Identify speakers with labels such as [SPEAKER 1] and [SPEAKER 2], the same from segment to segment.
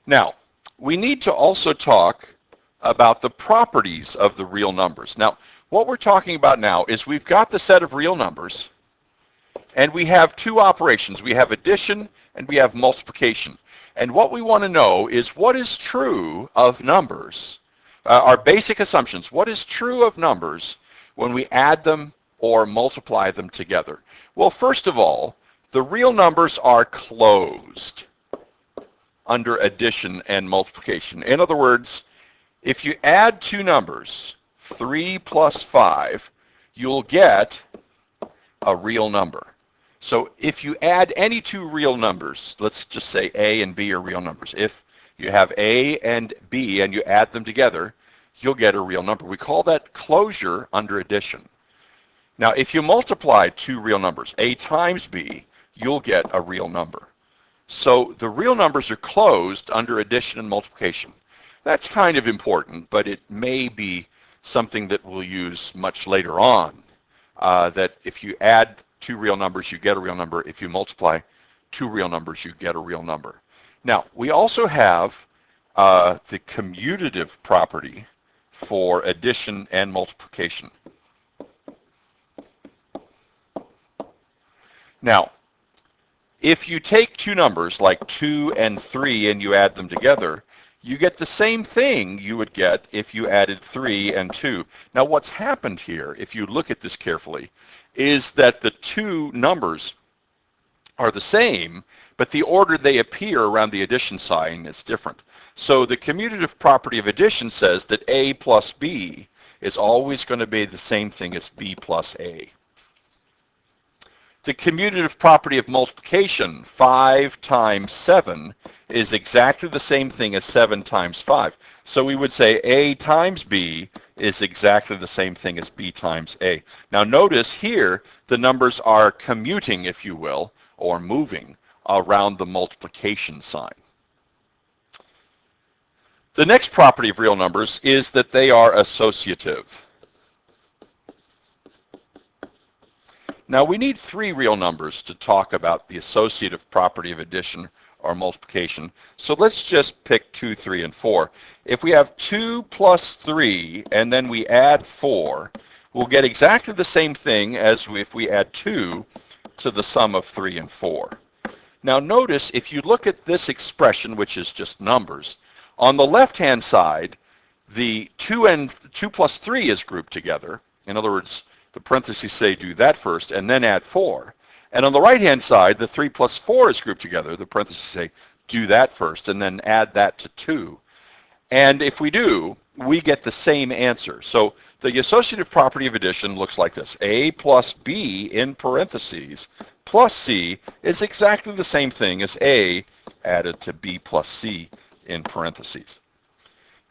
[SPEAKER 1] Now, we need to also talk about the properties of the real numbers. Now, what we're talking about now is we've got the set of real numbers, and we have two operations. We have addition and we have multiplication. And what we want to know is what is true of numbers, our basic assumptions. What is true of numbers when we add them or multiply them together? Well, first of all, the real numbers are closed under addition and multiplication. In other words, if you add two numbers, 3 plus 5, you'll get a real number. So if you add any two real numbers, let's just say A and B are real numbers. If you have A and B and you add them together, you'll get a real number. We call that closure under addition. Now, if you multiply two real numbers, A times B, you'll get a real number. So the real numbers are closed under addition and multiplication. That's kind of important, but it may be something that we'll use much later on, that if you add two real numbers, you get a real number. If you multiply two real numbers, you get a real number. Now, we also have the commutative property for addition and multiplication. Now, if you take two numbers like 2 and 3 and you add them together, you get the same thing you would get if you added 3 and 2. Now, what's happened here, if you look at this carefully, is that the two numbers are the same, but the order they appear around the addition sign is different. So the commutative property of addition says that A plus B is always going to be the same thing as B plus A. The commutative property of multiplication, 5 times 7, is exactly the same thing as 7 times 5. So we would say A times B is exactly the same thing as B times A. Now notice here the numbers are commuting, if you will, or moving around the multiplication sign. The next property of real numbers is that they are associative. Now we need three real numbers to talk about the associative property of addition or multiplication. So let's just pick 2, 3, and 4. If we have 2 plus 3 and then we add 4, we'll get exactly the same thing as if we add 2 to the sum of 3 and 4. Now notice if you look at this expression, which is just numbers, on the left-hand side, the 2 plus 3 is grouped together. In other words, the parentheses say do that first and then add 4. And on the right-hand side, the 3 plus 4 is grouped together. The parentheses say do that first and then add that to 2. And if we do, we get the same answer. So the associative property of addition looks like this. A plus B in parentheses plus C is exactly the same thing as A added to B plus C in parentheses.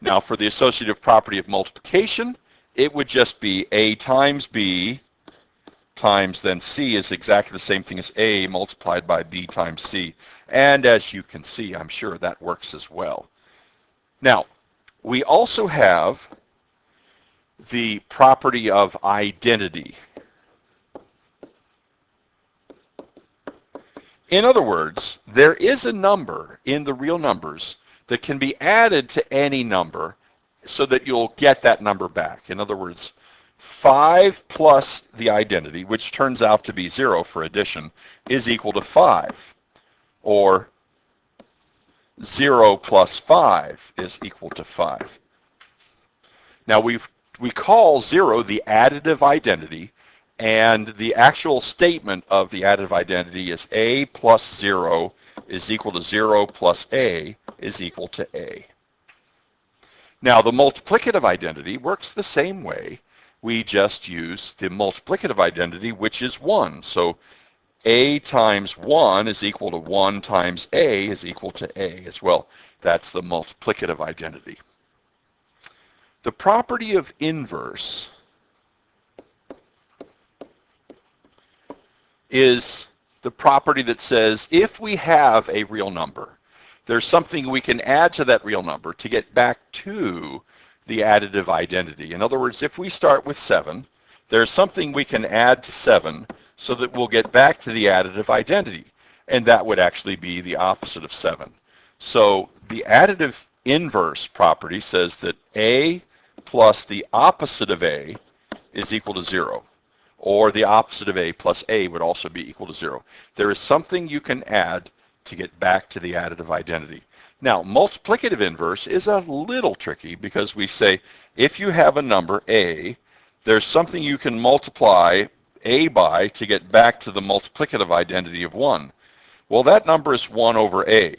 [SPEAKER 1] Now for the associative property of multiplication, it would just be A times B times then C is exactly the same thing as A multiplied by B times C. And as you can see, I'm sure that works as well. Now, we also have the property of identity. In other words, there is a number in the real numbers that can be added to any number so that you'll get that number back. In other words, 5 plus the identity, which turns out to be 0 for addition, is equal to 5. Or 0 plus 5 is equal to 5. Now we call 0 the additive identity, and the actual statement of the additive identity is A plus 0 is equal to 0 plus A is equal to A. Now the multiplicative identity works the same way. We just use the multiplicative identity, which is 1. So A times 1 is equal to 1 times A is equal to A as well. That's the multiplicative identity. The property of inverse is the property that says if we have a real number, there's something we can add to that real number to get back to the additive identity. In other words, if we start with 7, there's something we can add to 7 so that we'll get back to the additive identity. And that would actually be the opposite of 7. So the additive inverse property says that A plus the opposite of A is equal to 0. Or the opposite of A plus A would also be equal to 0. There is something you can add to get back to the additive identity. Now, multiplicative inverse is a little tricky because we say if you have a number A, there's something you can multiply A by to get back to the multiplicative identity of 1. Well, that number is 1 over A.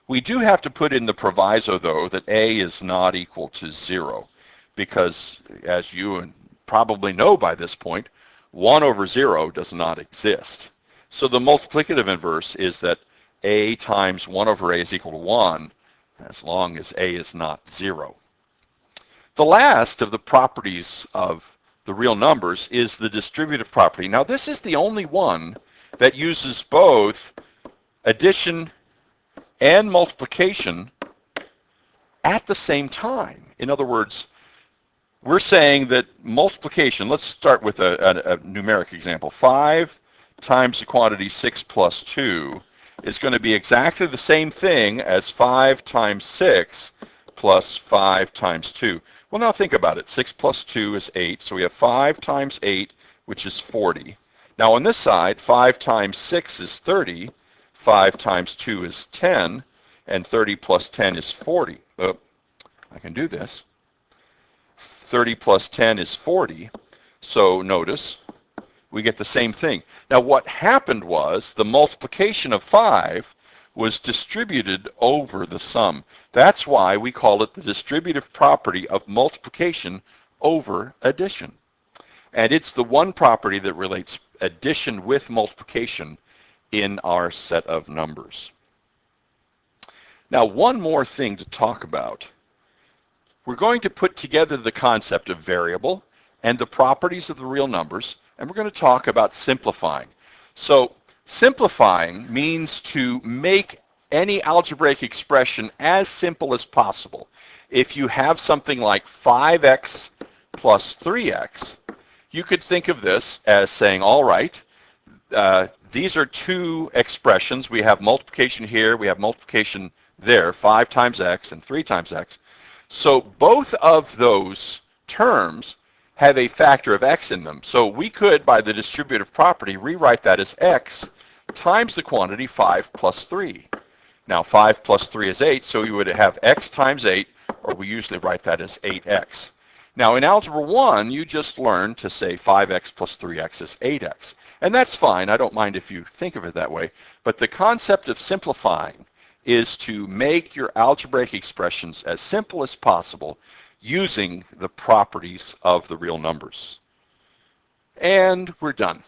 [SPEAKER 1] We do have to put in the proviso, though, that A is not equal to 0 because, as you probably know by this point, 1 over 0 does not exist. So the multiplicative inverse is that A times 1 over A is equal to 1 as long as A is not 0. The last of the properties of the real numbers is the distributive property. Now this is the only one that uses both addition and multiplication at the same time. In other words, we're saying that multiplication, let's start with a numeric example. 5 times the quantity 6 plus 2 is going to be exactly the same thing as 5 times 6 plus 5 times 2. Well, now think about it. 6 plus 2 is 8, so we have 5 times 8, which is 40. Now on this side, 5 times 6 is 30, 5 times 2 is 10, and 30 plus 10 is 40. I can do this. 30 plus 10 is 40, so notice we get the same thing. Now what happened was the multiplication of 5 was distributed over the sum. That's why we call it the distributive property of multiplication over addition. And it's the one property that relates addition with multiplication in our set of numbers. Now one more thing to talk about. We're going to put together the concept of variable and the properties of the real numbers, and we're going to talk about simplifying. So simplifying means to make any algebraic expression as simple as possible. If you have something like 5x plus 3x, you could think of this as saying, all right, these are two expressions. We have multiplication here, we have multiplication there, 5 times x and 3 times x. So both of those terms have a factor of x in them. So we could, by the distributive property, rewrite that as x times the quantity 5 plus 3. Now 5 plus 3 is 8, so you would have x times 8, or we usually write that as 8x. Now in Algebra 1, you just learned to say 5x plus 3x is 8x. And that's fine. I don't mind if you think of it that way. But the concept of simplifying is to make your algebraic expressions as simple as possible using the properties of the real numbers. And we're done.